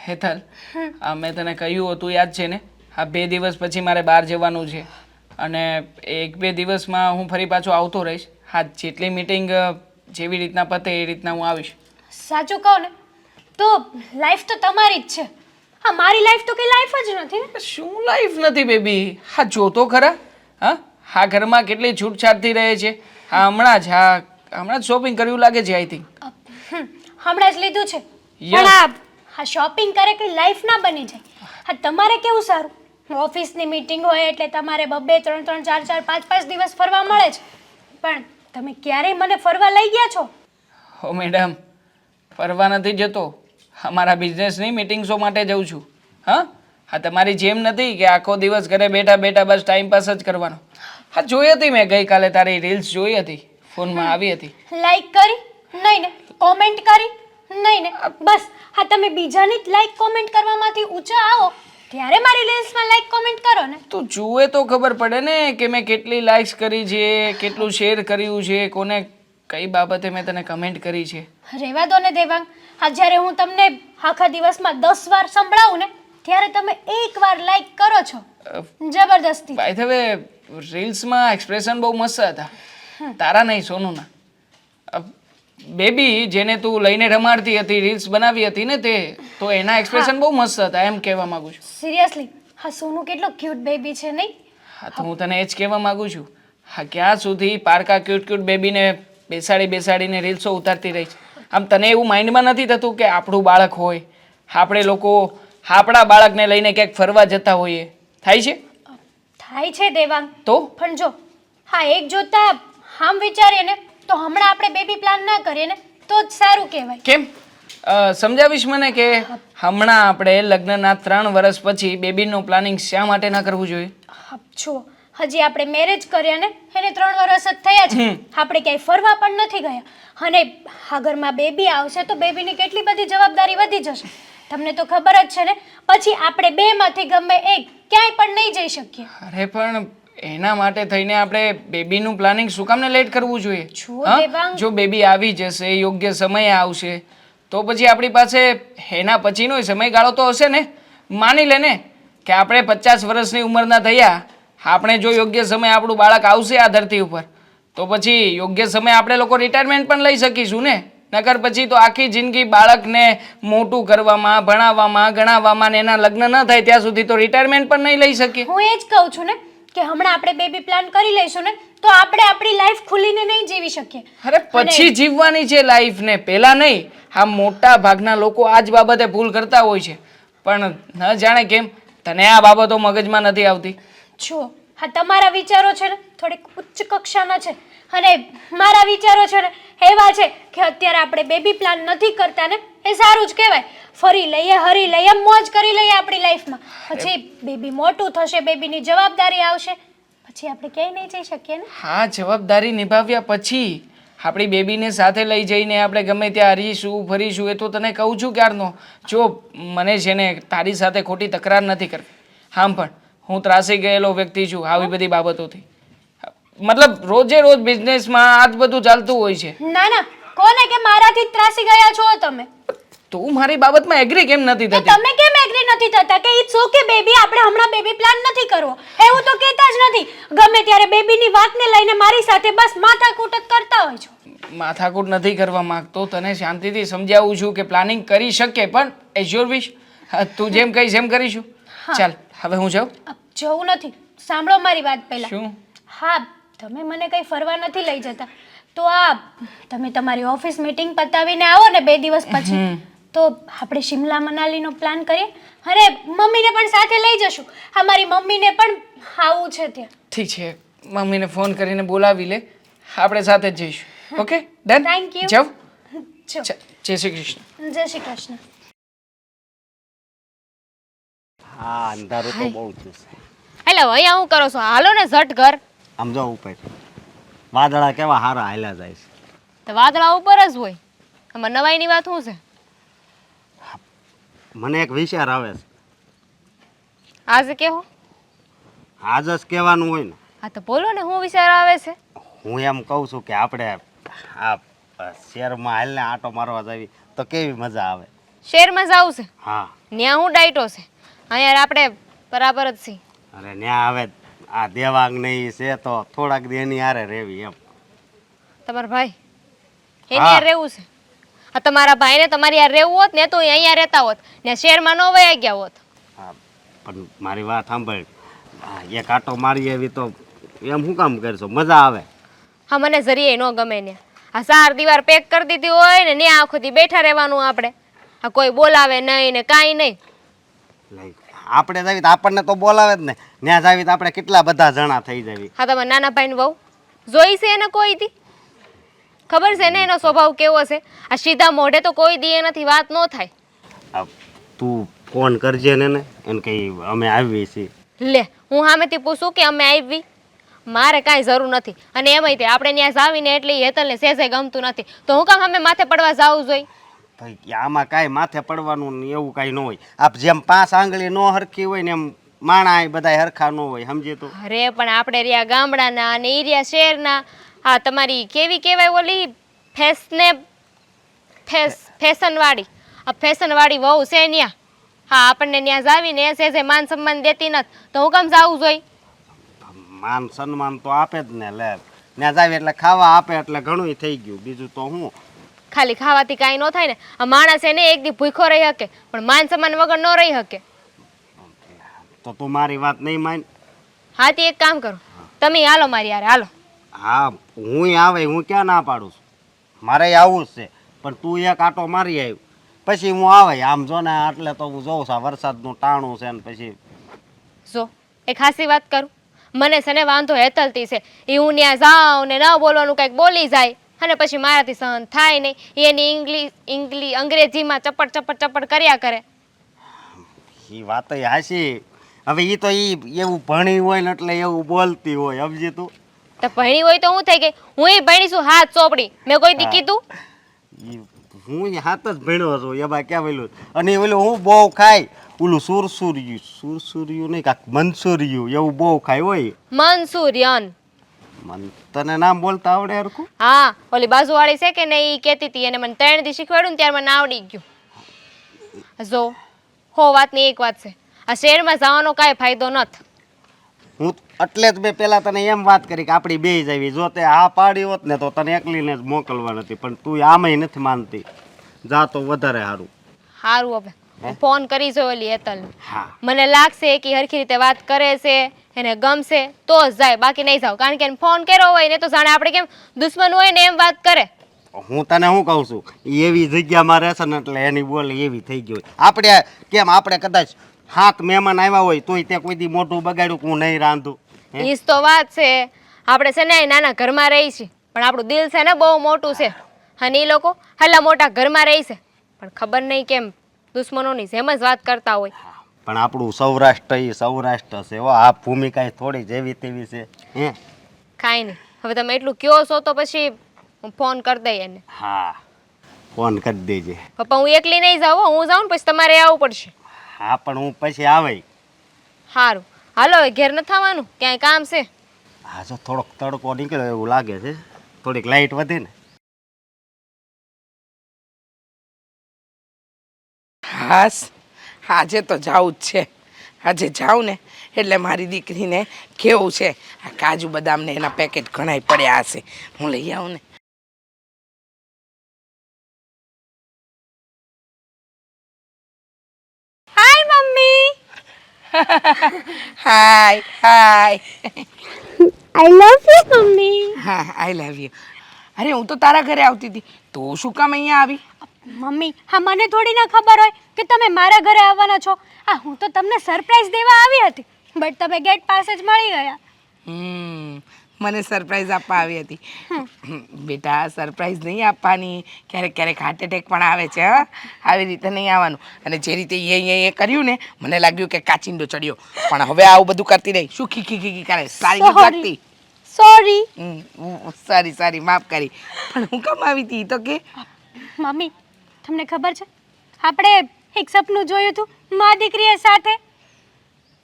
હેતલ, મેં તને કહ્યું હતું યાદ છે ને, આ 2 દિવસ પછી મારે બહાર જવાનું છે અને 1-2 દિવસમાં હું ફરી પાછો આવતો રહીશ. હા, જેટલી મીટિંગ જેવી રીતના પતે એ રીતના હું આવીશ. સાચું કહો ને તો લાઈફ તો તમારી જ છે. હા, મારી લાઈફ તો કઈ લાઈફ જ નથી ને. શું લાઈફ નથી બેબી? હા, જો તો ખરા. હા, ઘરમાં કેટલી છૂટછાટથી રહે છે. હમણાં જ શોપિંગ કર્યું લાગે છે. આઈ થિંક હમણાં જ લીધું છે. Yes. પણ હા, શોપિંગ કરે કે લાઈફ ના બની જાય. હા, તમારે કેવું સારું, ઓફિસની મીટિંગ હોય એટલે તમારે 2-2, 3-3, 4-4, 5-5 દિવસ ફરવા મળે છે. પણ તમે ક્યારેય મને ફરવા લઈ ગયા છો? હો મેડમ, ફરવા નથી જતો. અમારા બિઝનેસની મિટિંગ્સો માટે જઉં છું. હા, તમારી જેમ નથી કે આખો દિવસ ઘરે બેઠા બેઠા બસ ટાઈમ પાસ જ કરવાનો. હા, જોઈ હતી મેં ગઈકાલે તારી રીલ્સ જોઈ હતી, ફોનમાં આવી હતી. લાઈક કરી? નહીં ને. કોમેન્ટ કરી? નહીં ને. બસ હા, તમે બીજાની લાઈક કોમેન્ટ કરવામાંથી ઊંચા આવો ત્યારે મારી રીલ્સમાં લાઈક કોમેન્ટ કરો ને. તો જુએ તો ખબર પડે ને કે મેં કેટલી લાઈક્સ કરી છે, કેટલું શેર કર્યું છે, કોને કઈ બાબતે મેં તને કમેન્ટ કરી છે. રહેવા દો ને દેવાંગ. હા, જ્યારે હું તમને આખા દિવસમાં 10 વાર સંભળાવું ને ત્યારે તમે 1 વાર લાઈક કરો છો જબરદસ્તી. બાય ધ વે, રીલ્સમાં એક્સપ્રેશન બહુ મસ્ત હતા, તારા નહીં સોનુના. બેબી જેને તું લઈને રમાડતી હતી, રીલ્સ બનાવી હતી ને તે, તો એના એક્સપ્રેશન બહુ મસ્ત હતા, એમ કહેવા માંગુ છું. સિરિયસલી? હા, સોનું કેટલો ક્યુટ બેબી છે નહીં? હા, તો હું તને એ જ કહેવા માંગુ છું. હા, ક્યાં સુધી પારકા ક્યુટ બેબીને બેસાડીને રીલ્સો ઉતારતી રહી છે? આમ તને એવું માઇન્ડમાં નથી થતું કે આપણું બાળક હોય, આપણે લોકો આપણા બાળકને લઈને ક્યાંક ફરવા જતા હોઈએ? થાય છે? થાય છે દેવાંગ. તો પણ જો હા, એક જોતા આમ વિચારીએ ને તો હમણાં આપણે બેબી પ્લાન ના કરીએ ને તો જ સારું કહેવાય. કેમ? સમજાવીશ મને કે હમણાં આપણે લગ્નના 3 વર્ષ પછી બેબીનું પ્લાનિંગ શા માટે ના કરવું જોઈએ? હા, જો હજી આપણે મેરેજ કર્યા ને એને 3 વર્ષ જ થયા છે. આપણે ક્યાંય ફરવા પણ નથી ગયા અને આ ઘરમાં બેબી આવશે તો બેબીની કેટલી બધી જવાબદારી વધી જશે. તમને તો ખબર જ છે ને, પછી આપણે 2 માંથી ગમે એક ક્યાંય પણ નહીં જઈ શકીએ. અરે પણ એના માટે થઈને આપણે બેબીનું પ્લાનિંગ શું કામને લેટ કરવું જોઈએ? જો દેવાંગ, જો બેબી આવી જશે, યોગ્ય સમયે આવશે, તો પછી આપણી પાસે એના પછીનો સમયગાળો તો હશે ને. માની લે ને કે આપણે 50 વર્ષની ઉંમરના થયા, આપણે જો યોગ્ય સમય આપણું બાળક આવશે આ ધરતી ઉપર, તો પછી યોગ્ય સમય આપણે લોકો રિટાયરમેન્ટ પણ લઈ શકીશું ને. નકર પછી તો આખી જિંદગી બાળકને મોટું કરવામાં, ભણાવવામાં, ગણાવવામાં ને એના લગ્ન ન થાય ત્યાં સુધી તો રિટાયરમેન્ટ પણ નહીં લઈ શકીએ. હું એ જ કહું છું ને કે હમણાં આપણે બેબી પ્લાન કરી લઈશું ને તો આપણે આપણી લાઈફ ખુલીને નહીં જીવી શકીએ. અરે પછી જીવવાની છે લાઈફ ને, પહેલા નહીં. આ મોટા ભાગના લોકો આ જ બાબતે ભૂલ કરતા હોય છે, પણ ન જાણે કેમ તને આ બાબતો મગજમાં નથી આવતી. જો હા, તમારા વિચારો છે ને થોડીક ઉચ્ચ કક્ષાના છે અને મારા વિચારો છે ને એવા છે કે અત્યારે આપણે બેબી પ્લાન નથી કરતા ને એ સારું જ કહેવાય. ફરી લઈએ, હરી લઈએ, મોજ કરી લઈએ આપણી લાઈફમાં. પછી બેબી મોટું થશે, બેબીની જવાબદારી આવશે, પછી આપણે ક્યાંય નહીં જઈ શકીએ ને. હા, જવાબદારી નિભાવ્યા પછી આપણી બેબીને સાથે લઈ જઈને આપણે ગમે ત્યાં હરીશું, ફરીશું, એ તો તને કહું છું ક્યારનો. જો મને છે ને તારી સાથે ખોટી તકરાર નથી કરવી. આમ પણ હું ત્રાસી ગયેલો વ્યક્તિ છું આવી બધી બાબતોથી. મતલબ રોજે રોજ બિઝનેસમાં આ જ બધું ચાલતું હોય છે. ના ના, કોને કે મારાથી જ ત્રાસી ગયા છો તમે? તું મારી બાબતમાં એગ્રી કેમ નથી થતી? તમે કેમ એગ્રી નથી થતા કે ઇટ્સ ઓકે બેબી, આપણે હમણાં બેબી પ્લાન નથી કરવો એવું તો કહેતા જ નથી. ગમે ત્યારે બેબીની વાતને લઈને મારી સાથે બસ માથાકૂટ જ કરતા હોય છો. માથાકૂટ નથી કરવા માંગતો, તને શાંતિથી સમજાવું છું કે પ્લાનિંગ કરી શકે પણ એઝ યોર વિશ. તું જેમ કહીશ એમ કરીશું. ચાલ હવે હું જાઉં. જવું નથી, સાંભળો મારી વાત પહેલા. શું? હા, તમે મને કઈ ફરવા નથી લઈ જતા તો આ તમે તમારી ઓફિસ મીટિંગ પતાવીને આવો ને 2 દિવસ પછી તો આપણે શિમલા મનાલીનો પ્લાન કરીએ. અરે મમ્મીને પણ સાથે લઈ જશું. હા, મારી મમ્મીને પણ આવું છે ત્યાં. ઠીક છે, મમ્મીને ફોન કરીને બોલાવી લે, આપણે સાથે જ જઈશું. Okay done. Thank you. જાવ. જય જય શ્રી કૃષ્ણ. જય શ્રી કૃષ્ણ. હા, અંધારું તો બહુ છે. એટલે અહીંયા હું કરો છો? હાલો ને ઝટ ઘર. આમ જો ઉપર વાદળા કેવા હારા હાલ્યા જાય છે. તો વાદળા ઉપર જ હોય, આમાં નવાઈની વાત શું છે? મને એક વિચાર આવે છે. આજે કેવો? આજ જ કહેવાનું હોય ને. હા તો બોલો ને, શું વિચાર આવે છે? હું એમ કહું છું કે આપણે આ શહેરમાં હાલને આંટો મારવા જાવી તો કેવી મજા આવે. શહેરમાં જવું છે હા ત્યાં હું ડાયટો છે અહીંયા આપણે બરાબર જ છીએ. અરે ન્યા હવે આ દેવાંગ નહીં છે તો થોડાક દી એની હારે રહેવી એમ. તમારા ભાઈ એની હા. યાર રહેવું છે. આ તમારા ભાઈને તમારી યાર રહેવું હોત ને તો એ અહીંયા રહેતા હોત ને શહેરમાં ન વયા ગયા હોત. હા પણ મારી વાત સાંભળ, એક આટો મારી એવી તો એમ શું કામ કરશો? મજા આવે. હા મને જરીએ ન ગમે ને આ સાર દીવાર પેક કરી દીધી હોય ને ત્યાં આખો દી બેઠા રહેવાનું આપણે. આ કોઈ બોલાવે નહીં ને કાંઈ નહીં. લઈ આપણે જાવી તો આપણને તો બોલાવે જ ને. ત્યાં જાવી તો આપણે કેટલા બધા જણા થઈ જાવી. હા તમારા નાના ભાઈને વહુ જોઈ છે એને કોઈ દી? ખબર છે ને એનો સ્વભાવ કેવો છે? આ સીધા મોઢે તો કોઈ દી એનાથી વાત ન થાય. આ તું ફોન કરજે ને એને કઈ અમે આવીએ છીએ. લે હું સામેથી પૂછું કે અમે આવી? મારે કાંઈ જરૂર નથી. અને એમાંય તે આપણે ત્યાં જાવીને એટલે હેતલને સેજે ગમતું નથી તો હું કામ અમે માથે પડવા જાવું જોઈએ? ભાઈ આમાં કાંઈ માથે પડવાનું ને એવું કાંઈ ન હોય. આપ જેમ 5 આંગળી નો હરખી હોય ને એમ માણા બધા હરખા ન હોય, સમજે તો. અરે પણ આપણે રહ્યા ગામડાના અને ઈ રહ્યા શહેરના. હા તમારી કેવી કહેવાય ઓલી ફેશનવાળી આ ફેશનવાળી વહુ છે ન્યા. હા આપણને ત્યાં જાવીને સેજે માન સન્માન દેતી નથી તો હું કામ જાવું જોઈએ? માન સન્માન તો આપે જ ને. લે ત્યાં જાવી એટલે ખાવા આપે એટલે ઘણું થઈ ગયું. બીજું તો હું ખાલી ખાવાથી કાંઈ ન થાય ને. આ માણસ એને એક દી ભૂખો રહી શકે પણ માન સન્માન વગર ન રહી શકે. તો તું મારી વાત નહીં માન. હા તે એક કામ કરો તમે હાલો મારી યાર હાલો. હા હું આવે, હું ક્યાં ના પાડું છું. મારે આવવું જ છે પણ તું એક આટો મારી આવ્યું પછી હું આવે. આમ જો ને એટલે તો હું જોઉં છું વરસાદનું ટાણું છે ને પછી જો એક ખાસી વાત કરું. મને છે ને વાંધો હેતલતી છે. એ હું ત્યાં જાઉં ને ન બોલવાનું કંઈક બોલી જાય અને પછી મારાથી સહન થાય નહીં. એની અંગ્રેજીમાં ચપટ ચપટ ચપટ કર્યા કરે. એ વાત હાસી. હવે એ તો એવું ભણી હોય ને એટલે એવું બોલતી હોય, સમજી તું. તો ભણી હોય તો હું થઈ ગઈ? હું એ ભણી છું હાથ ચોપડી. મેં કોઈ દી કીધું? ઈ હું હાથ જ ભણ્યો છું એમાં ક્યાં બોલું. અને ઓલું હું બહુ ખાય ઓલું સુરસુર્યું નહીં કાંક મંસૂરિયું એવું બહુ ખાય હોય. મંસૂરિયન. મન તને નામ બોલતા આવડે હરખું? હા ઓલી બાજુવાળી છે કે ને એ કહેતી હતી અને મને 3 દી શીખવાડ્યું ને ત્યારે મને આવડી ગયું. જો હો વાતની એક વાત છે, આ શહેરમાં જવાનો કાંઈ ફાયદો નથી. હું એટલે જ મેં પેલા તને એમ વાત કરી કે આપણી બે જ આવી. જો તે હા પાડી હોત ને તો તને એકલીને જ મોકલવા નથી પણ તું આમેય નથી માનતી. જા તો વધારે સારું. સારું હવે હું ફોન કરી જોઈ ઓલી હેતલને. હા મને લાગશે કે હરખી રીતે વાત કરે છે એને ગમશે તો જ જાય બાકી નહીં જાવ. કારણ કે એને ફોન કર્યો હોય ને તો જાણે આપણે કેમ દુશ્મન હોય ને એમ વાત કરે. હું તને શું કહું છું, ઈ એવી જગ્યામાં રહેશે ને એટલે એની બોલી એવી થઈ ગઈ હોય. આપણે કેમ આપણે કદાચ 7 મહેમાન આવ્યા હોય તોય તે કોઈ દી મોઢું બગાડ્યું કે હું નહીં રાંધું? ઈ જ તો વાત છે. આપણે છે ને અહીં નાના ઘરમાં રહી છીએ પણ આપણું દિલ છે ને બહુ મોટું છે. અને એ લોકો હાલા મોટા ઘરમાં રહી છે પણ ખબર નહીં કેમ દુશ્મનોની જેમ જ વાત કરતા હોય. પણ આપણું સૌરાષ્ટ્ર એ સૌરાષ્ટ્ર છે હો. આ ભૂમિકા થોડી જેવી તેવી છે હે. કાંઈ નહીં હવે તમે એટલું કયો છો તો પછી હું ફોન કરી દઈ એને. હા ફોન કરી દેજે. પપ્પા હું એકલી નહીં જાઉં હો. હું જાઉં ને પછી તમારે આવવું પડશે. હા પણ હું પછી આવે. સારું હાલો હવે ઘેર નથી આવવાનું ક્યાંય કામ છે? હા જો થોડોક તડકો નીકળ્યો એવું લાગે છે. થોડીક લાઈટ વધે ને. હાસ આજે તો જાવું જ છે. આજે જાઉં ને એટલે મારી દીકરીને કેવું છે આ કાજુ બદામને એના પેકેટ ઘણાય પડ્યા હશે, હું લઈ આવું ને. Hi mummy. Hi hi. I love you mummy. હા આઈ લવ યુ. અરે હું તો તારા ઘરે આવતી હતી, તો શું કામ અહીંયા આવી? મમ્મી હા મને થોડી ના ખબર હોય કે તમે મારા ઘરે આવવાના છો. હા હું તો તમને સરપ્રાઈઝ દેવા આવી હતી બટ તમે ગેટ પાસે જ મળી ગયા. મને સરપ્રાઈઝ આપવા આવી હતી. બેટા સરપ્રાઈઝ નહીં આપવાની, ક્યારેક ક્યારેક હાર્ટ એટેક પણ આવે છે. હા આવી રીતે નહીં આવવાનું. અને જે રીતે એ કર્યું ને મને લાગ્યું કે કાચિંડો ચડ્યો પણ હવે આવું બધું કરતી નહીં. શું ખી ખી કરે? સારી નથી લાગતી. સોરી. સારી સારી માફ કરી. પણ હું કામ આવી હતી તો કે મમ્મી તમને ખબર છે આપણે એક સપનું જોયું હતું મા દીકરીએ સાથે.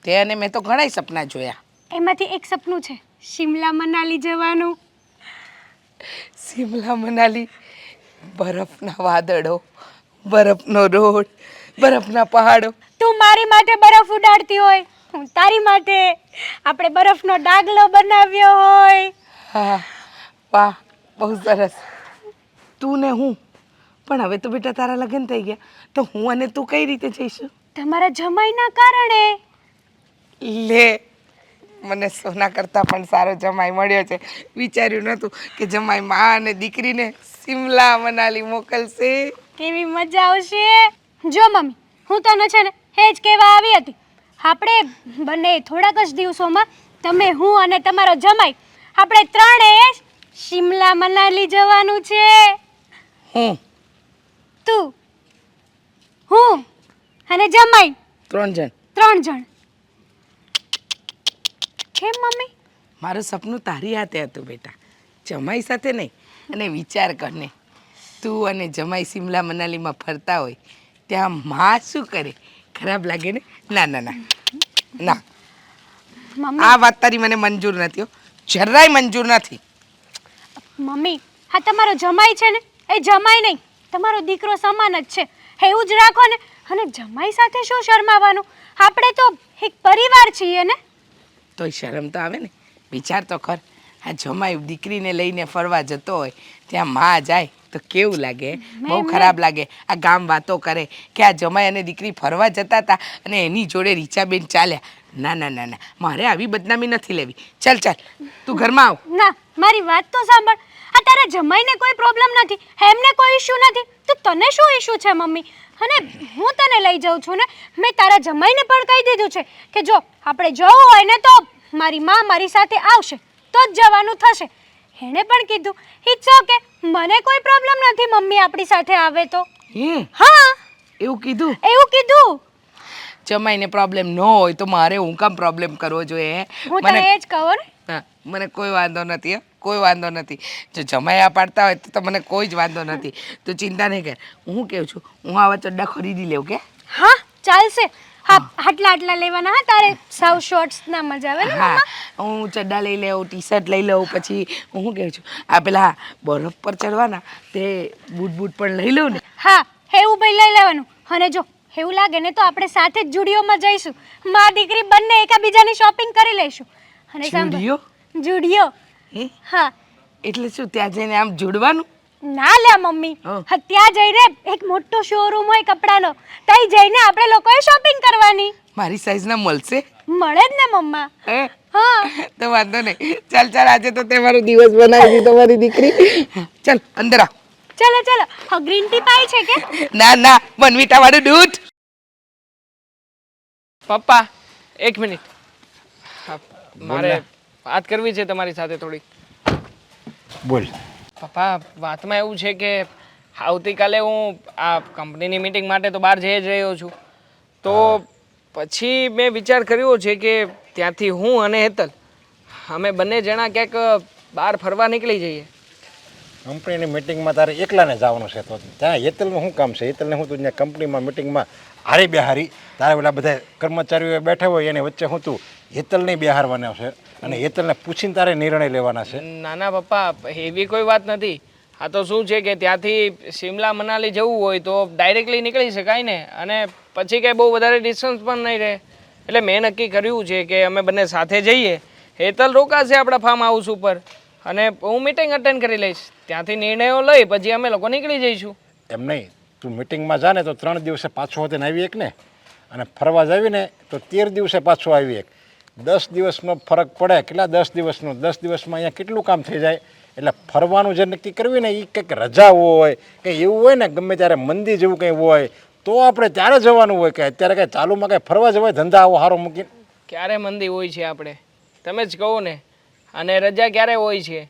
તે અને મેં તો ઘણાય સપના જોયા. એમાંથી એક સપનું છે શિમલા મનાલી જવાનું. શિમલા મનાલી, બરફના વાદળો, બરફનો રોડ, બરફના પહાડો. તું મારી માટે બરફ ઉડાડતી હોય, હું તારી માટે આપણે બરફનો ડાગલો બનાવ્યો હોય. હા, વાહ, બહુ સરસ. તું ને હું. પણ હવે તો બેટા તારા લગ્ન થઈ ગયા, તો હું અને તું કઈ રીતે જઈશું? તમારા જમાઈના કારણે. લે, મને સોના કરતાં પણ સારો જમાઈ મળ્યો છે. વિચાર્યું નહોતું કે જમાઈ માં અને દીકરીને શિમલા મનાલી મોકલશે. કેવી મજા આવશે. જો મમ્મી, હું તને છે ને એ જ કહેવા આવી હતી. આપણે બંને થોડાક જ દિવસોમાં તમે, હું અને તમારો જમાઈ, આપણે ત્રણેય શિમલા મનાલી જવાનું છે. હું તું, હું અને જમાઈ, 3 જણ. 3 જણ. કેમ મમ્મી? મારું સપનું તારી હાથે હતું બેટા, જમાઈ સાથે નહીં. અને વિચાર કરને, તું અને જમાઈ શિમલા મનાલીમાં ફરતા હોય ત્યાં માં શું કરે? ખરાબ લાગે ને? ના ના ના ના, મમ્મી, આ વાત તારી મને મંજૂર નથી હો, જરાય મંજૂર નથી. મમ્મી, હા તમારો જમાઈ છે ને એ જમાઈ નહીં, તમારો દીકરો સમાન જ છે. એવું જ રાખો ને. અને જમાઈ સાથે શું શરમાવાનું? આપણે તો એક પરિવાર છીએ ને. તોય શરમ તો આવે ને. વિચાર તો કર, આ જમાઈ દીકરીને લઈને ફરવા જતો હોય, ત્યાં માં જાય તો કેવું લાગે? બહુ ખરાબ લાગે. આ ગામ વાતો કરે કે આ જમાઈ અને દીકરી ફરવા જતા હતા અને એની જોડે રીચાબેન ચાલ્યા. ના ના ના ના, મારે આવી બદનામી નથી લેવી. ચાલ ચાલ, તું ઘરમાં આવ. ના, મારી વાત તો સાંભળ. આ તારા જમાઈને કોઈ પ્રોબ્લેમ નથી, એમને કોઈ ઇશ્યુ નથી, તો તને શું ઇશ્યુ છે મમ્મી? અને હું તને લઈ જાઉં છું ને, મેં તારા જમાઈને પણ કહી દીધું છે કે જો આપણે જવું હોય ને તો મારી માં મારી સાથે આવશે તો જ જવાનું થશે. એણે પણ કીધું ઇટ્સ ઓકે, મને કોઈ પ્રોબ્લેમ નથી મમ્મી આપણી સાથે આવે તો. હા, એવું કીધું? એવું કીધું. જમાઈને પ્રોબ્લેમ ન હોય તો મારે હું કામ પ્રોબ્લેમ કરવો જોઈએ? હું તને એ જ કહું ને. હા, મને કોઈ વાંધો નથી. કોઈ વાંધો નથી. જો જમાયા પાડતા હોય તો મને કોઈ જ વાંધો નથી. તું ચિંતા નહીં કર. હું કહું છું, હું આવા ચડ્ડા ખરીદી લઉં કે? હા ચાલશે. હા, આટલા લેવાના. હા, તારે સાવ શોર્ટ્સ ના મજા આવે ને. હા, હું ચડ્ડા લઈ લઉં, ટી શર્ટ લઈ લઉં. પછી હું શું કહું છું, આ પેલા બરફ પર ચડવાના તે બૂટ પણ લઈ લઉં ને. હા, એવું ભાઈ લઈ લેવાનું. અને જો એવું લાગે ને તો આપણે સાથે જ જુડિયોમાં જઈશું. માં દીકરી બંને એકબીજાની શોપિંગ કરી લઈશું. અને જુડિયો? જુડિયો. હે? હા. એટલે શું, ત્યાં જઈને આમ જોડવાનું? ના લે મમ્મી, હા, ત્યાં જઈને એક મોટો શોરૂમ હોય કપડાનો, ત્યાં જઈને આપણે લોકોએ શોપિંગ કરવાની. મારી સાઈઝના મળશે? મળે જ ને મમ્મા. હે? હા તો વાંધો નહીં. ચાલ ચાલ, આજે તો તે મારો દિવસ બનાવી દીધો મારી દીકરી. ચાલ અંદર આવ. ચલો ચલો. હા, ગ્રીન ટી પાઈ છે કે? ના ના, વનવીટા વાળું દૂધ. પપ્પા, એક મિનિટ. હા, મારે વાત કરવી છે તમારી સાથે થોડી. બોલ. પપ્પા, વાતમાં એવું છે કે આવતીકાલે હું આ કંપનીની મીટિંગ માટે તો બહાર જઈ જ રહ્યો છું. તો પછી મેં વિચાર કર્યો છે કે ત્યાંથી હું અને હેતલ અમે બંને જણા ક્યાંક બહાર ફરવા નીકળી જઈએ. કંપનીની મિટિંગમાં તારે એકલાને જવાનું છે, તો ત્યાં હેતલનું શું કામ છે? હેતલને હું તું ત્યાં કંપનીમાં મિટિંગમાં હારી બેહારી, તારે પેલા બધા કર્મચારીઓ બેઠા હોય એની વચ્ચે હું તું હેતલને બેહારવાનો છે અને હેતલને પૂછીને તારે નિર્ણય લેવાના છે. નાના પપ્પા, એવી કોઈ વાત નથી. આ તો શું છે કે ત્યાંથી શિમલા મનાલી જવું હોય તો ડાયરેક્ટલી નીકળી શકાય ને, અને પછી કંઈ બહુ વધારે ડિસ્ટન્સ પણ નહીં રહે. એટલે મેં નક્કી કર્યું છે કે અમે બંને સાથે જઈએ. હેતલ રોકાશે આપણા ફાર્મ હાઉસ ઉપર અને હું મિટિંગ અટેન્ડ કરી લઈશ. ત્યાંથી નિર્ણયો લઈ પછી અમે લોકો નીકળી જઈશું. એમ નહીં, તું મિટિંગમાં જા ને તો 3 દિવસે પાછો હોતે ને આવી એક ને, અને ફરવા જાવી ને તો 13 દિવસે પાછો આવી એક. 10 દિવસનો ફરક પડે. કેટલા 10 દિવસનો? 10 દિવસમાં અહીંયા કેટલું કામ થઈ જાય. એટલે ફરવાનું જે નક્કી કરવી ને એ કંઈક રજા હોય કંઈ એવું હોય ને, ગમે ત્યારે મંદી જેવું કંઈ હોય તો આપણે ત્યારે જવાનું હોય. કે અત્યારે કંઈ ચાલુમાં કંઈ ફરવા જવાય ધંધા આવો સારો મૂકીને? ક્યારે મંદી હોય છે આપણે? તમે જ કહો ને. અને રજા ક્યારે હોય છે?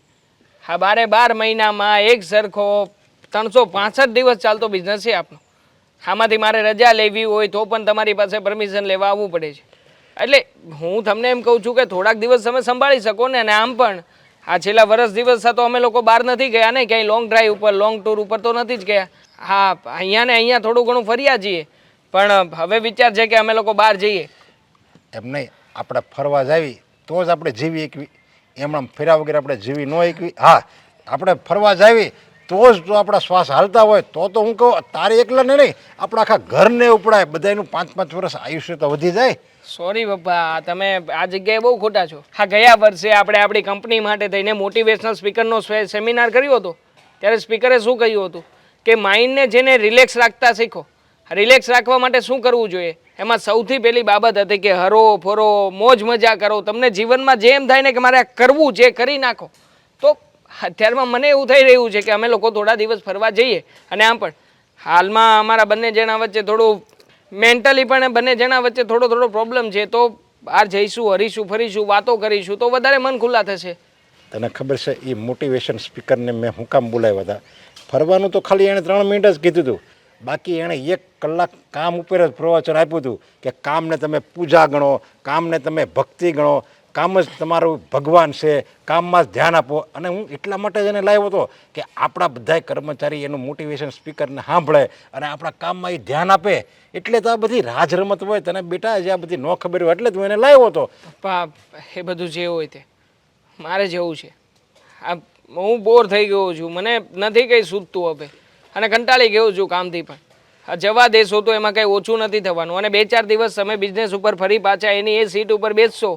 હા, 12 મહિનામાં એક સરખો 365 દિવસ ચાલતો બિઝનેસ છે આપણો. આમાંથી મારે રજા લેવી હોય તો પણ તમારી પાસે પરમિશન લેવા આવવું પડે છે. એટલે હું તમને એમ કહું છું કે થોડાક દિવસ તમે સંભાળી શકો ને. અને આમ પણ આ છેલ્લા વર્ષ દિવસ તો અમે લોકો બહાર નથી ગયા ને, ક્યાંય લોંગ ડ્રાઈવ ઉપર, લોંગ ટૂર ઉપર તો નથી જ ગયા. હા, અહીંયા ને અહીંયા થોડું ઘણું ફર્યા છીએ, પણ હવે વિચાર છે કે અમે લોકો બહાર જઈએ. એમ નહીં, આપણે ફરવા જાવી તો જ આપણે જીવી એકવી. એમણામ ફેર્યા વગેરે આપણે જીવી ન એકવી. હા, આપણે ફરવા જાવી તો જ તો આપણા શ્વાસ હાલતા હોય તો હું કહું તારે એકલાને નહીં આપણા આખા ઘરને ઉપડાય બધાનું 5-5 વર્ષ આયુષ્ય તો વધી જાય. સોરી પપ્પા, તમે આ જગ્યાએ બહુ ખોટા છો. હા, ગયા વર્ષે આપણે આપણી કંપની માટે થઈને મોટિવેશનલ સ્પીકરનો સેમિનાર કર્યો હતો. ત્યારે સ્પીકરે શું કહ્યું હતું કે માઇન્ડને જેને રિલેક્સ રાખતા શીખો. રિલેક્સ રાખવા માટે શું કરવું જોઈએ? એમાં સૌથી પહેલી બાબત હતી કે હરો ફરો, મોજ મજા કરો. તમને જીવનમાં જે એમ થાય ને કે મારે આ કરવું છે કરી નાખો. તો અત્યારમાં મને એવું થઈ રહ્યું છે કે અમે લોકો થોડા દિવસ ફરવા જઈએ. અને આમ પણ હાલમાં અમારા બંને જણા વચ્ચે થોડું મેન્ટલી પણ બંને જણા વચ્ચે થોડો પ્રોબ્લેમ છે. તો બહાર જઈશું, હરીશું, ફરીશું, વાતો કરીશું તો વધારે મન ખુલ્લા થશે. તને ખબર છે એ મોટિવેશન સ્પીકરને મેં હું કામ બોલાવ્યા હતા? ફરવાનું તો ખાલી એણે 3 મિનિટ જ કીધું હતું. બાકી એણે 1 કલાક કામ ઉપર જ પ્રવચન આપ્યું હતું કે કામને તમે પૂજા ગણો, કામને તમે ભક્તિ ગણો, કામ જ તમારું ભગવાન છે, કામમાં જ ધ્યાન આપો. અને હું એટલા માટે જ એને લાવ્યો હતો કે આપણા બધાય કર્મચારી એનું મોટિવેશન સ્પીકરને સાંભળે અને આપણા કામમાં એ ધ્યાન આપે. એટલે તો આ બધી રાજ રમત હોય. તને બેટા જે આ બધી ન ખબર હોય એટલે તું એને લાવ્યો હતો. પપ્પા, એ બધું જે હોય તે મારે જવું છે. આ હું બોર થઈ ગયો છું. મને નથી કંઈ સૂઝતું હવે અને કંટાળી ગયો છું કામથી પણ. આ જવા દેશો તો એમાં કંઈ ઓછું નથી થવાનું. અને 2-4 દિવસ તમે બિઝનેસ ઉપર ફરી પાછા એની એ સીટ ઉપર બેસશો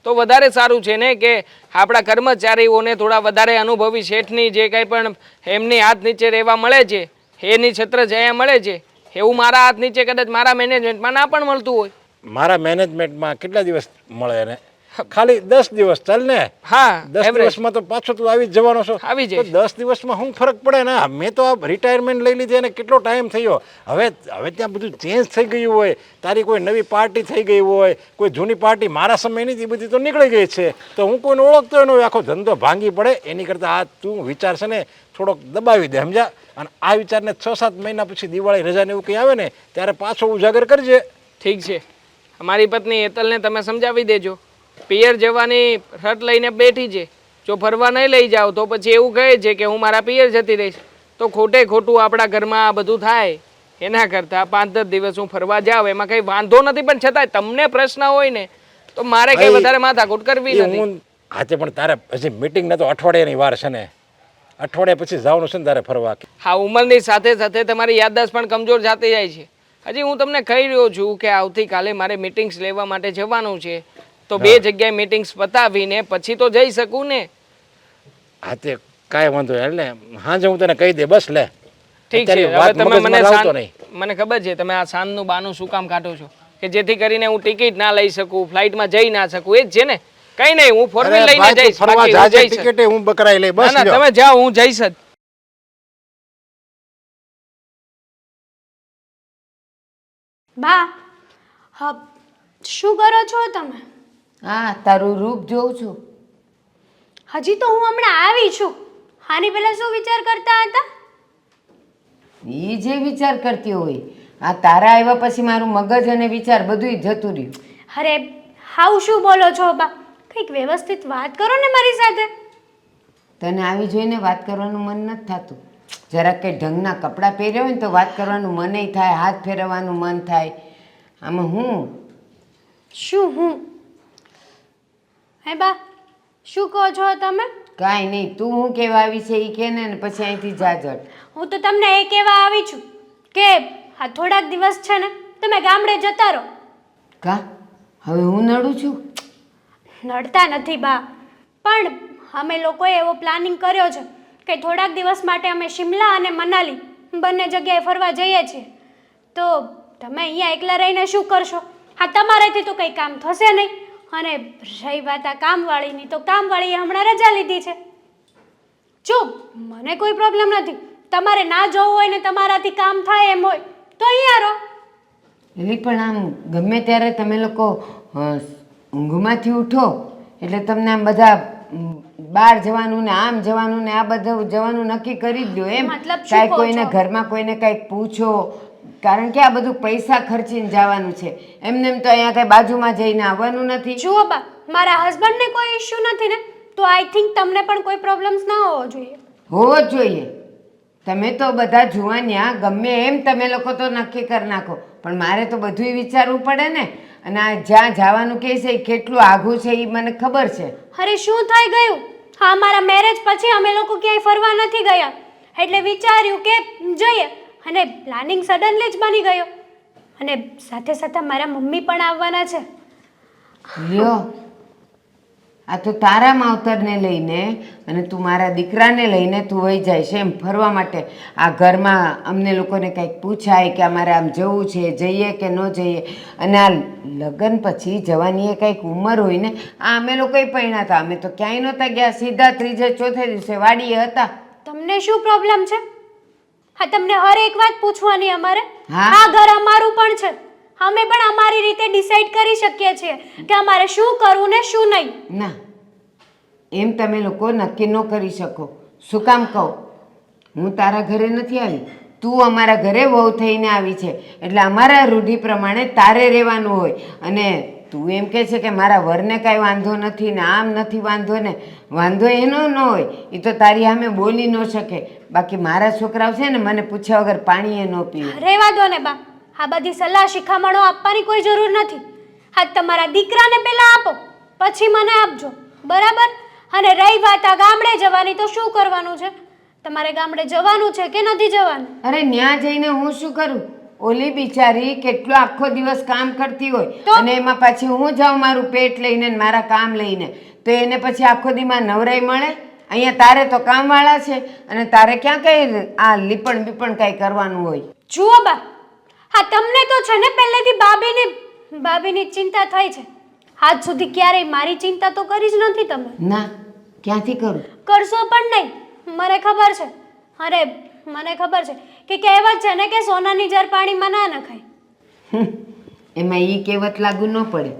તો વધારે સારું છે ને કે આપણા કર્મચારીઓને થોડા વધારે અનુભવી શેઠની જે કંઈ પણ એમની હાથ નીચે રહેવા મળે છે, એની છત્ર જયા મળે છે, એવું મારા હાથ નીચે કદાચ મારા મેનેજમેન્ટમાં ના પણ મળતું હોય. મારા મેનેજમેન્ટમાં કેટલા દિવસ મળે એને? ખાલી 10 દિવસ ચાલ ને. હા, 10 દિવસમાં તો પાછો તું આવી જ જવાનો છો. આવી તો જઈશ. 10 દિવસમાં શું ફરક પડે ને? મેં તો આ રિટાયરમેન્ટ લઈ લીધી અને કેટલો ટાઈમ થયો. હવે ત્યાં બધું ચેન્જ થઈ ગયું હોય. તારી કોઈ નવી પાર્ટી થઈ ગઈ હોય, કોઈ જૂની પાર્ટી મારા સમયની એ બધી તો નીકળી ગઈ છે. તો હું કોઈને ઓળખતો એનો આખો ધંધો ભાંગી પડે. એની કરતાં આ તું વિચાર છે ને થોડોક દબાવી દે, સમજા? અને આ વિચારને 6-7 મહિના પછી દિવાળી રજાને એવું કંઈ આવે ને ત્યારે પાછો ઉજાગર કરજે. ઠીક છે. અમારી પત્ની હેતલને તમે સમજાવી દેજો. પિયર જવાની રટ લઈને બેઠી છે. જો ફરવા નહીં લઈ જાઓ તો પછી એવું કહે છે કે હું મારા પિયર જતી રહીશ. તો ખોટું આપણા ઘરમાં આ બધું થાય એના કરતાં 5-10 દિવસ હું ફરવા જાઉં એમાં કંઈ વાંધો નથી. પણ છતાંય તમને પ્રશ્ન હોય ને તો મારે કંઈ વધારે માથાકૂટ કરવી નથી. હું હાથે પણ તારે હજી મીટિંગ ને તો અઠવાડિયાની વાર છે ને. અઠવાડિયા પછી જવાનું છે ને તારે ફરવા. હા, ઉંમરની સાથે સાથે તમારી યાદદાસ્ત પણ કમજોર જાતી જાય છે. હજી હું તમને કહી રહ્યો છું કે આવતીકાલે મારે મીટિંગ્સ લેવા માટે જવાનું છે. તો 2 જગ્યાએ મીટિંગ્સ પતાવીને પછી તો જઈ શકું ને. હા, તે કાંઈ વાંધો નહીં. એટલે હાજે હું તને કહી દે બસ. લે ઠીક છે. અત્યારે હવે વાત તમે મગજમાં મને લાવતો નહીં. મને ખબર છે તમે આ સાંજનું બાનું શું કામ કાઢો છો કે જેથી કરીને હું ટિકિટ ના લઈ શકું, ફ્લાઇટમાં જઈ ના શકું. એ જ છે ને. કઈ નહીં, હું 4 વ્હીલ લઈને જઈશ. ફરવા બાકી હું જાજે, જઈશ જ. ટિકિટે હું બકરાઈ લઈ. ના બસ ના, લ્યો. તમે જાઓ, હું જઈશ જ. બા, હા, શું કરો છો તમે? હા, તારું રૂપ જોઉં છું. હજી તો હું હમણાં આવી છું. આની પહેલા શું વિચાર કરતા હતા? એ જે વિચાર કરતી હોય, આ તારા આવ્યા પછી મારું મગજ અને વિચાર બધુંય જતું રહ્યું. અરે હાવ શું બોલો છો બા? કંઈક વ્યવસ્થિત વાત કરો ને મારી સાથે. તને આવી જોઈને વાત કરવાનું મન નથી થતું. જરાક કંઈ ઢંગના કપડાં પહેર્યા હોય ને તો વાત કરવાનું મનેય થાય, હાથ ફેરવવાનું મન થાય. આમાં હું શું હું? હે બા, શું કહો છો તમે? કાંઈ નહીં, તું હું કહેવા આવી છે એ કહે ને પછી અહીંથી જાજટ. હું તો તમને એ કહેવા આવી છું કે આ થોડાક દિવસ છે ને તમે ગામડે જતા રહો. કા હવે હું નડું છું? નડતા નથી બા, પણ અમે લોકોએ એવો પ્લાનિંગ કર્યો છે કે થોડાક દિવસ માટે અમે શિમલા અને મનાલી બંને જગ્યાએ ફરવા જઈએ છીએ. તો તમે અહીંયા એકલા રહીને શું કરશો? હા, તમારાથી તો કંઈ કામ થશે નહીં. અને રહી વાત આ કામવાળીની, તો કામવાળીએ હમણાં રજા લીધી છે. જો મને કોઈ પ્રોબ્લેમ નથી. તમારે ના જવું હોય ને તમારાથી કામ થાય એમ હોય તો અહીંયા રહો. એલી પણ આમ ગમે ત્યારે તમે લોકો ઊંઘમાંથી ઉઠો એટલે તમને આમ બધા બહાર જવાનું ને આમ જવાનું ને આ બધું જવાનું નક્કી કરી જ લો એમ. મતલબ શું કાંઈ કહો કોઈને છો? ઘરમાં કોઈને કાંઈક પૂછો, કારણ કે આ બધું પૈસા ખર્ચીને જવાનું છે. એમને એમ તો અહીંયા કાંઈ બાજુમાં જઈને આવવાનું નથી. જુઓ બા, મારા હસબન્ડને કોઈ ઇશ્યુ નથી ને, તો આઈ થિંક તમને પણ કોઈ પ્રોબ્લેમ્સ ના હોવો જોઈએ. હોવો જ જોઈએ. તમે તો બધા જુવાનિયા ગમે એમ તમે લોકો તો નક્કી કરી નાખો, પણ મારે તો બધુંય વિચારવું પડે ને. અને આ જ્યાં જવાનું કહે છે એ કેટલું આઘું છે એ મને ખબર છે. અરે શું થઈ ગયું? હા, મારા મેરેજ પછી અમે લોકો ક્યાંય ફરવા નથી ગયા. એટલે વિચાર્યું કે જઈએ, અને પ્લાનિંગ સડનલી જ બની ગયો. અને સાથે સાથે મારા મમ્મી પણ આવવાના છે. લ્યો, આ તો તારા માવતરને લઈને અને તું મારા દીકરાને લઈને તું વહી જાય છે એમ ફરવા માટે. આ ઘરમાં અમને લોકોને કંઈક પૂછાય કે અમારે આમ જવું છે, જઈએ કે ન જઈએ. અને આ લગ્ન પછી જવાની એ કંઈક ઉંમર હોય ને. આ અમે લોકોય પરણ્યા હતા, અમે તો ક્યાંય નહોતા ગયા, સીધા ત્રીજે ચોથે દિવસે વાડીએ હતા. તમને શું પ્રોબ્લેમ છે? હા, તમને હર એક વાત પૂછવાની અમારે? હા. આ ઘર અમારું પણ છે. અમે પણ અમારી રીતે ડિસાઈડ કરી શકીએ છીએ કે અમારે શું કરવું ને શું નહીં. ના, એમ તમે લોકો નક્કી ન કરી શકો. શું કામ કહું? હું તારા ઘરે નથી આવી, તું અમારા ઘરે વહુ થઈને આવી છે, એટલે અમારા રૂઢિ પ્રમાણે તારે રહેવાનું હોય. અને તું એમ કહે છે કે મારા વરને કાંઈ વાંધો નથી ને આમ નથી વાંધો ને, વાંધો એનો ન હોય, એ તો તારી સામે બોલી ન શકે. બાકી મારા છોકરાઓ છે ને મને પૂછ્યા વગર પાણીએ ન પીવે. રહેવા દો ને બા, આ બધી સલાહ શિખામણો આપવાની કોઈ જરૂર નથી. હા, તમારા દીકરાને પહેલા આપો, પછી મને આપજો, બરાબર? અને રહી વાત આ ગામડે જવાની, તો શું કરવાનું છે? તમારે ગામડે જવાનું છે કે નથી જવાનું? અરે ન્યા જઈને હું શું કરું? ઓલી બિચારી કેટલો આખો દિવસ કામ કરતી હોય, તો? અને એમાં પાછી હું જાઉં મારું પેટ લઈને ને મારા કામ લઈને, તો એને પછી આખો દીમાં નવરાઈ મળે? અહીંયા તારે તો કામવાળા છે, અને તારે ક્યાં કઈ આ લીપણ બીપણ કાંઈ કરવાનું હોય? જુઓ બા, હા તમને તો છે ને પહેલેથી ભાભીની ચિંતા થઈ છે. આજ સુધી ક્યારેય મારી ચિંતા તો કરી જ નથી તમે. ના, ક્યાંથી કરું? કરશો પણ નહીં, મને ખબર છે. અરે મને ખબર છે કે કહેવત છે ને કે સોનાની જર પાણીમાં ના નખાય. એમાં ઈ કહેવત લાગુ ન પડે.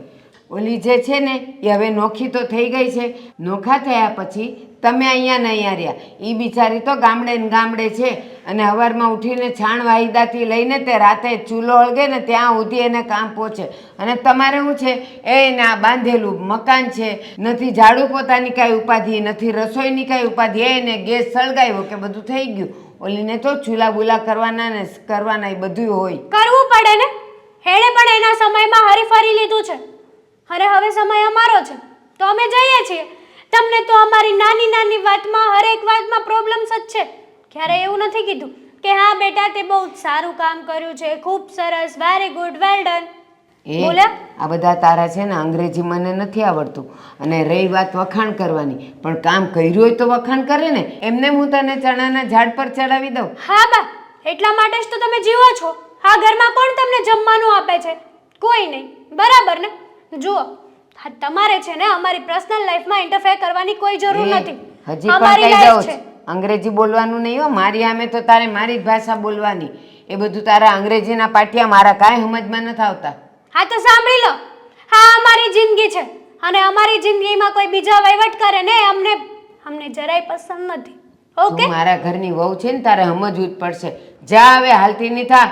ઓલી જે છે ને એ હવે નોખી તો થઈ ગઈ છે. નોખા થયા પછી તમે અહીંયા ને અહીંયા રહ્યા. એ બિચારી તો ગામડે ને ગામડે છે, અને સવારમાં ઉઠીને છાણ વાહિદાથી લઈને તે રાતે ચૂલો હળગે ને ત્યાં સુધી એને કામ પહોંચે. અને તમારે શું છે? એને આ બાંધેલું મકાન છે, નથી ઝાડુ પોતાની કાંઈ ઉપાધિ, નથી રસોઈની કાંઈ ઉપાધિ, એને ગેસ સળગાવ્યો કે બધું થઈ ગયું. ઓલીને તો ચૂલા બુલા કરવાના ને કરવાના એ બધું હોય. કરવું પડે ને, હેણે પણ એના સમયમાં હરીફરી લીધું છે. અરે હવે સમય અમારો છે તો અમે જઈએ છીએ. તમને તો અમારી નાની નાની વાતમાં હરેક વાતમાં પ્રોબ્લેમ્સ જ છે. ક્યારે એવું નથી કીધું કે હા બેટા તે બહુ સારું કામ કર્યું છે, ખૂબ સરસ, વેરી ગુડ, વેલ ડન. એ બોલ્યા? આ બધા તારા છે ને અંગ્રેજી મને નથી આવડતું. અને રહી વાત વખાણ કરવાની, પણ કામ કર્યું હોય તો વખાણ કરે ને. એમને હું તને ચણાના ઝાડ પર ચડાવી દઉં? હા બા, એટલા માટે જ તો તમે જીવો છો. આ ઘરમાં કોણ તમને જમવાનું આપે છે? કોઈ નહીં, બરાબર ને? જુઓ, હા તમારે છે ને અમારી પર્સનલ લાઈફમાં ઇન્ટરફેર કરવાની કોઈ જરૂર એ, નથી. હજી પણ અમારી કહી લાઈફ દઉં છે. છું, અંગ્રેજી બોલવાનું નહીં હો. મારી સામે તો તારે મારી જ ભાષા બોલવાની. એ બધું તારા અંગ્રેજીના પાટિયા મારા કાંઈ સમજમાં નથી આવતા. હા તો સાંભળી લો, હા અમારી જિંદગી છે, અને અમારી જિંદગીમાં કોઈ બીજા વહીવટ કરે ને અમને જરાય પસંદ નથી. ઓકે? તું મારા ઘરની વહુ છે ને, તારે સમજવું જ પડશે. જા હવે હાલતી નહીં થા.